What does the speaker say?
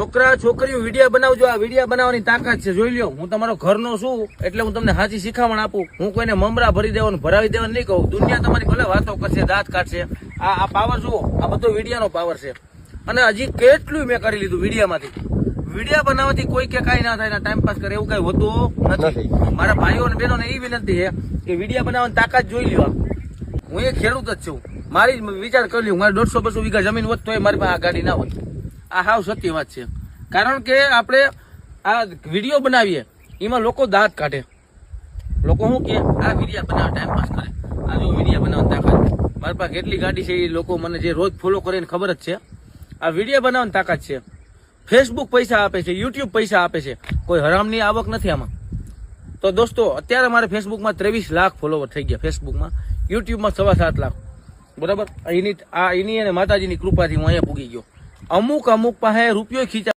છોકરા છોકરીઓ વિડીયો બનાવજો, આ વિડીયો બનાવવાની તાકાત છે, જોઈ લ્યો. હું તમારો ઘરનો છું એટલે હું તમને સાચી શીખામણ આપું. હું કોઈને મમરા ભરી દેવાનું ભરાવી દેવાનું નહીં કહું. દુનિયા તમારી ભલે વાતો કરશે, દાંત કાઢશે. આ પાવર જુઓ, આ બધો વિડીયાનો પાવર છે. અને હજી કેટલું મેં કરી લીધું વિડીયામાંથી. વિડીયો બનાવવાથી કોઈ કે કાંઈ ના થાય, ટાઈમ પાસ કરે એવું કઈ હોતું નથી. મારા ભાઈઓ અને બહેનોને એ વિનંતી છે કે વિડીયો બનાવવાની તાકાત જોઈ લ્યો. હું એક ખેડૂત જ છું, મારી વિચાર કરી લ્યો. મારે 150-200 વીઘા જમીન હોત તો મારી પાસે આ ગાડી ના હોત. આ હાવ સત્ય વાત છે. કારણ કે આપણે આ વિડીયો બનાવીએ એમાં લોકો દાંત કાઢે. લોકો શું કે આ વિડીયો બનાવે ટાઈમ પાસ કરે, આ જો વિડીયો બનાવવાની તાકાત. મારી પાસે કેટલી ગાડી છે એ લોકો મને જે રોજ ફોલો કરે એને ખબર જ છે. આ વિડીયો બનાવવાની તાકાત છે. ફેસબુક પૈસા આપે છે, યુટ્યુબ પૈસા આપે છે, કોઈ હરામની આવક નથી આમાં. તો દોસ્તો અત્યારે મારે ફેસબુકમાં 23 લાખ ફોલોવર થઈ ગયા, ફેસબુકમાં, યુટ્યુબમાં 7.5 લાખ. બરાબર, એની અને માતાજીની કૃપાથી હું અહીંયા પૂગી ગયો. અમુક પાસે રૂપિયો ખીચા